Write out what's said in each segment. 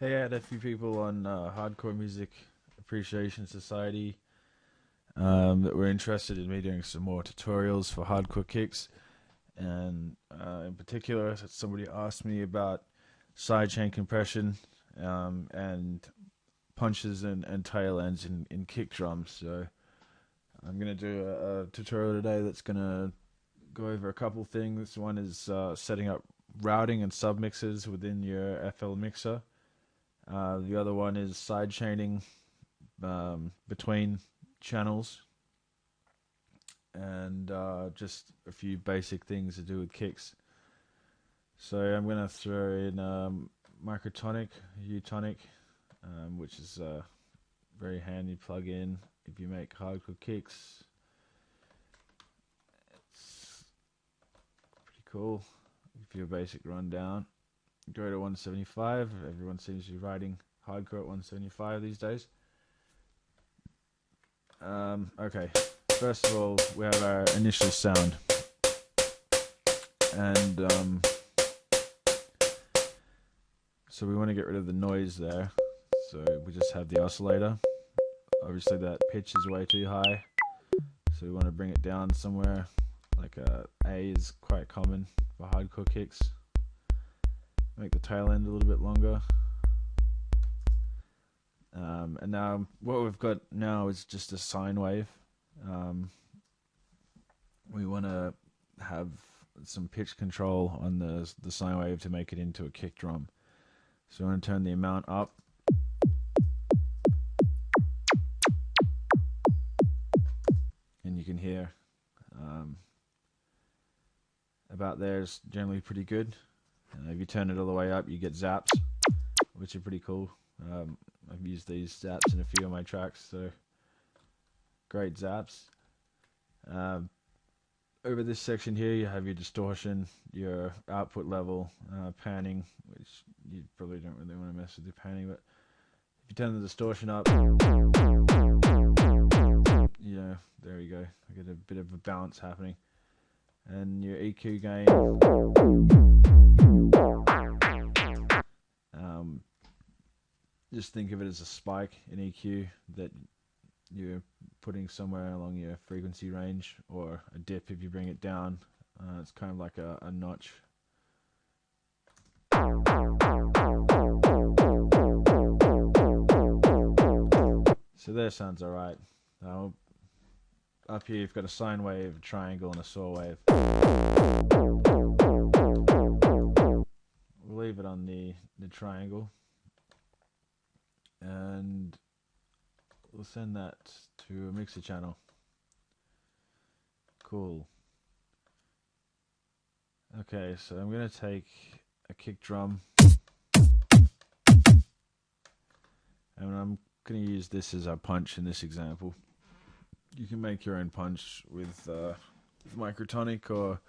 Hey, I had a few people on Hardcore Music Appreciation Society that were interested in me doing some more tutorials for hardcore kicks, and in particular, somebody asked me about sidechain compression and punches and tail ends in kick drums. So I'm gonna do a tutorial today that's gonna go over a couple things. One is setting up routing and submixers within your FL mixer. The other one is side chaining between channels, and just a few basic things to do with kicks. So I'm going to throw in microtonic, Utonic, which is a very handy plug-in if you make hardcore kicks. It's pretty cool. Give you a basic rundown. Go to 175. Everyone seems to be writing hardcore at 175 these days. Okay, first of all, we have our initial sound, and so we want to get rid of the noise there. So we just have the oscillator. Obviously, that pitch is way too high, so we want to bring it down somewhere. Like A is quite common for hardcore kicks. Make the tail end a little bit longer. And now what we've got now is just a sine wave. We want to have some pitch control on the sine wave to make it into a kick drum. So we want to turn the amount up. And you can hear about there is generally pretty good. If you turn it all the way up, you get zaps, which are pretty cool. I've used these zaps in a few of my tracks, so great zaps. Over this section here, you have your distortion, your output level, panning, which you probably don't really want to mess with the panning, but if you turn the distortion up, yeah, there we go. I get a bit of a balance happening. And your EQ gain, just think of it as a spike in EQ that you're putting somewhere along your frequency range, or a dip if you bring it down. It's kind of like a notch. So there sounds alright. Up here you've got a sine wave, a triangle, and a saw wave. We'll leave it on the triangle, and we'll send that to a mixer channel. Cool. Okay, so I'm going to take a kick drum, and I'm going to use this as our punch in this example. You can make your own punch with microtonic or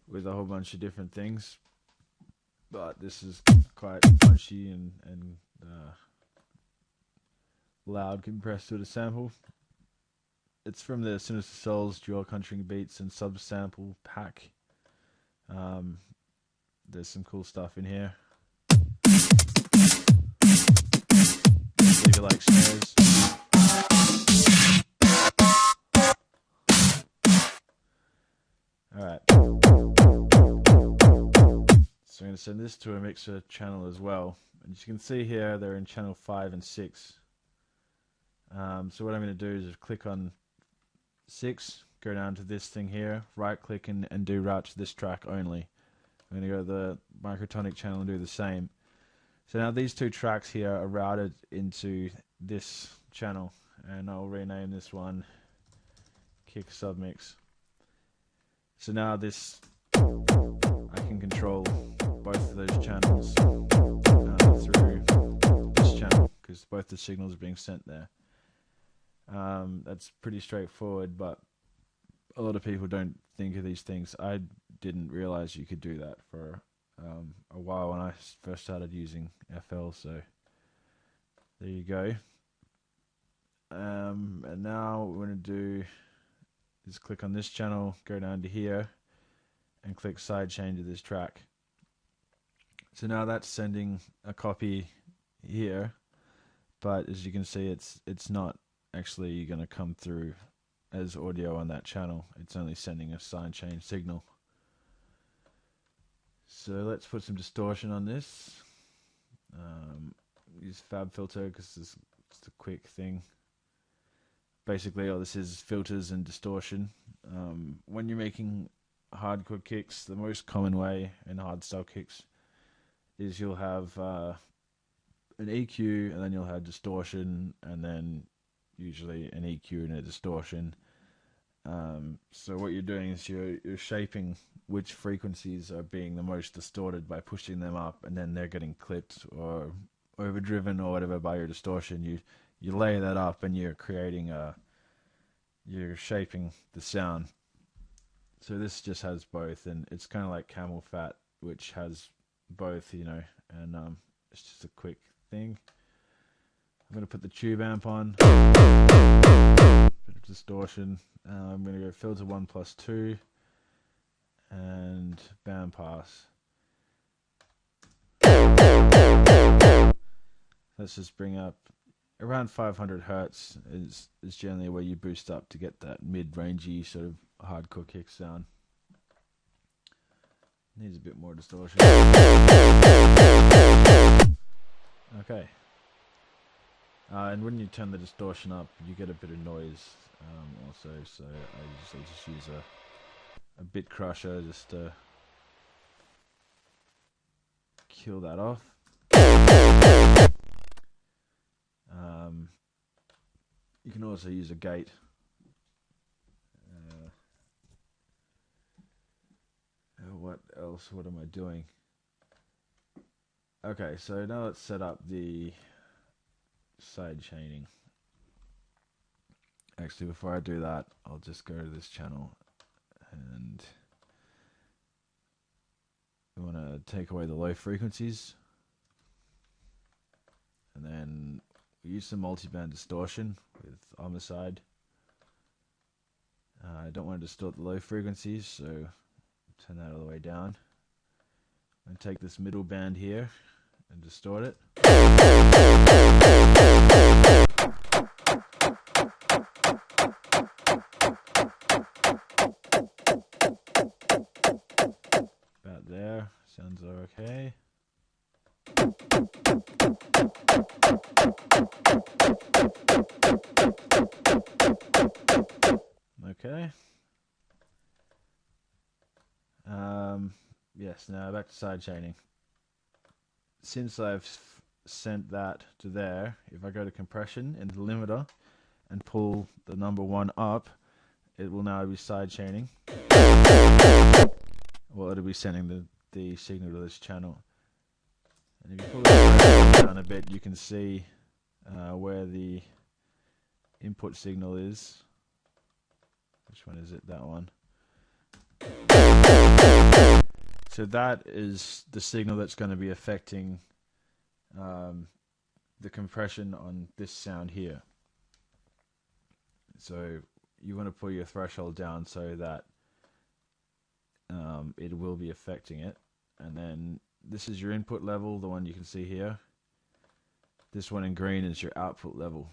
with a whole bunch of different things, but this is quite punchy and loud compressed to the sample. It's from the Sinister Souls Dual Country Beats and Subsample pack. There's some cool stuff in here. See if you like snares. Alright. So I'm going to send this to a mixer channel as well. And as you can see here, they're in channel 5 and 6. So what I'm going to do is just click on 6, go down to this thing here, right click and do route to this track only. I'm going to go to the microtonic channel and do the same. So now these two tracks here are routed into this channel, and I'll rename this one Kick Submix. So now this, I can control both of those channels through this channel, because both the signals are being sent there. That's pretty straightforward, but a lot of people don't think of these things. I didn't realize you could do that for a while when I first started using FL, so there you go. And now what we're going to do is click on this channel, go down to here, and click sidechain to this track. So now that's sending a copy here, but as you can see, it's not actually going to come through as audio on that channel. It's only sending a sidechain signal. So let's put some distortion on this. Use Fabfilter because it's a quick thing. Basically, all this is filters and distortion. When you're making hardcore kicks, the most common way in hardstyle kicks is you'll have an EQ, and then you'll have distortion, and then usually an EQ and a distortion. So what you're doing is you're shaping which frequencies are being the most distorted by pushing them up, and then they're getting clipped or overdriven or whatever by your distortion. You lay that up, and you're creating you're shaping the sound. So this just has both, and it's kind of like camel fat, which has both, you know, and it's just a quick thing. I'm going to put the tube amp on, bit of distortion. I'm going to go filter 1 plus 2 and band pass. Let's just bring up around 500 hertz is generally where you boost up to get that mid-rangey sort of hardcore kick sound. Needs a bit more distortion. Okay. And when you turn the distortion up, you get a bit of noise also, so I usually just use a bit crusher just to kill that off. You can also use a gate. What else? What am I doing? Okay, so now let's set up the sidechaining. Actually, before I do that, I'll just go to this channel, and we want to take away the low frequencies, and then we use some multiband distortion with homicide. I don't want to distort the low frequencies, so turn that all the way down. And take this middle band here and distort it. About there, sounds okay. Okay. Yes, now back to sidechaining. Since I've sent that to there, if I go to compression into the limiter and pull the number 1 up, it will now be sidechaining. Well, it'll be sending the signal to this channel. And if you pull it down a bit, you can see where the input signal is. Which one is it? That one. So that is the signal that's going to be affecting the compression on this sound here. So you want to pull your threshold down so that it will be affecting it. And then this is your input level, the one you can see here. This one in green is your output level.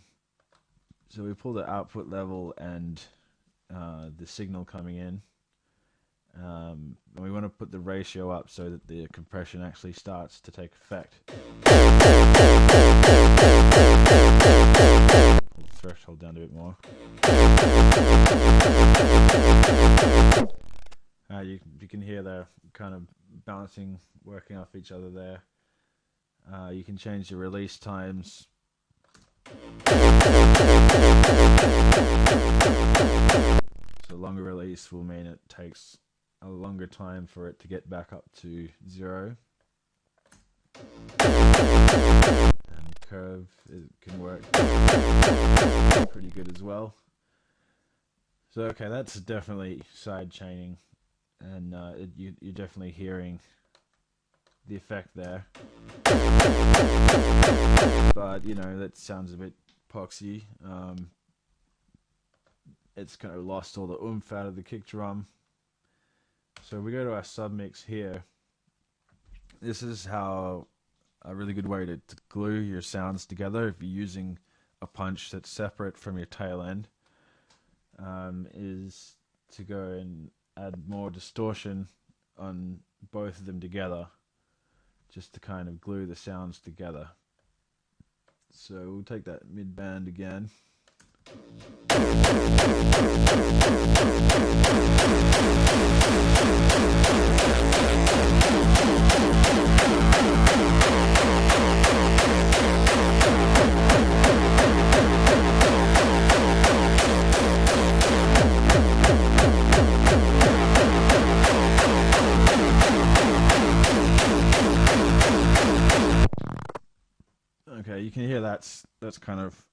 So we pull the output level and the signal coming in. And we want to put the ratio up so that the compression actually starts to take effect. Pull the threshold down a bit more. You can hear they're kind of bouncing, working off each other there. You can change the release times. So longer release will mean it takes a longer time for it to get back up to 0. And curve, it can work pretty good as well. So okay, that's definitely sidechaining, and you're definitely hearing the effect there. But you know, that sounds a bit poxy. It's kind of lost all the oomph out of the kick drum. So we go to our submix here. This is how a really good way to glue your sounds together if you're using a punch that's separate from your tail end, is to go and add more distortion on both of them together, just to kind of glue the sounds together. So we'll take that mid band again. Okay, you can hear that's kind of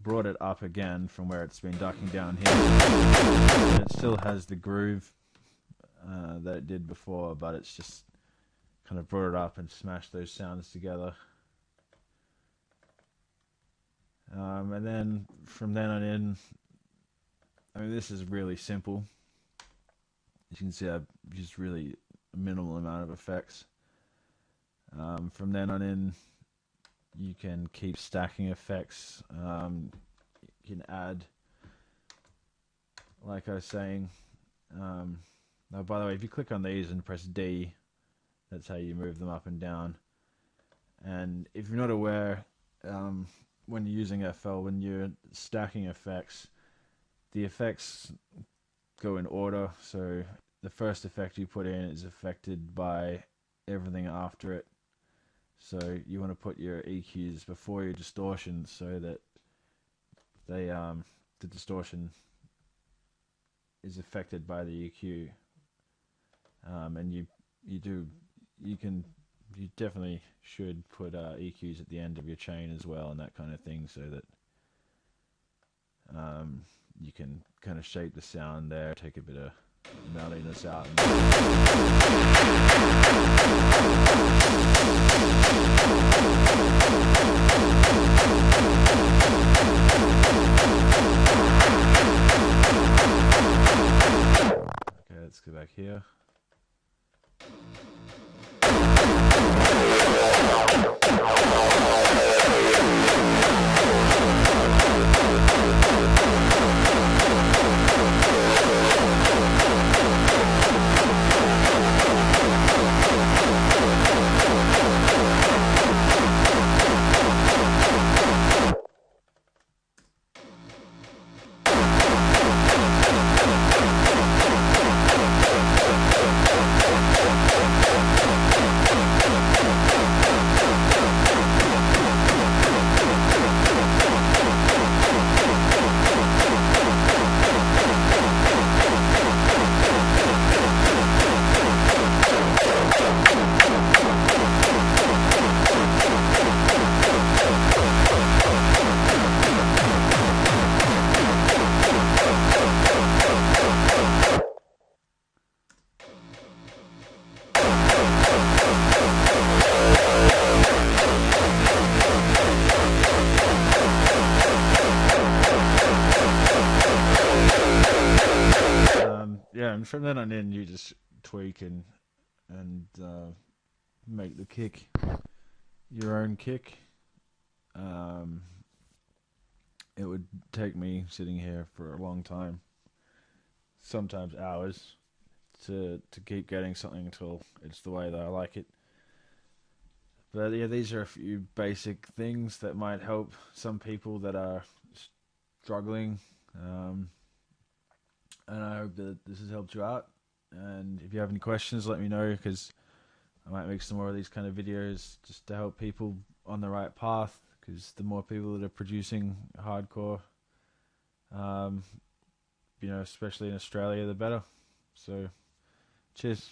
brought it up again from where it's been ducking down here. It still has the groove that it did before, but it's just kind of brought it up and smashed those sounds together. And then from then on in, I mean, this is really simple. As you can see, I've used really a minimal amount of effects. From then on in, you can keep stacking effects. You can add, like I was saying. Now, by the way, if you click on these and press D, that's how you move them up and down. And if you're not aware, when you're using FL, when you're stacking effects, the effects go in order. So the first effect you put in is affected by everything after it. So you want to put your EQs before your distortion, so that they the distortion is affected by the EQ. And you definitely should put EQs at the end of your chain as well, and that kind of thing, so that you can kind of shape the sound there, take a bit of melodiness out. Okay, let's go back here. Yeah, and from then on in, you just tweak and make the kick your own kick. It would take me sitting here for a long time, sometimes hours, to keep getting something until it's the way that I like it. But yeah, these are a few basic things that might help some people that are struggling. And I hope that this has helped you out. And if you have any questions, let me know, because I might make some more of these kind of videos just to help people on the right path, because the more people that are producing hardcore, especially in Australia, the better. So, cheers.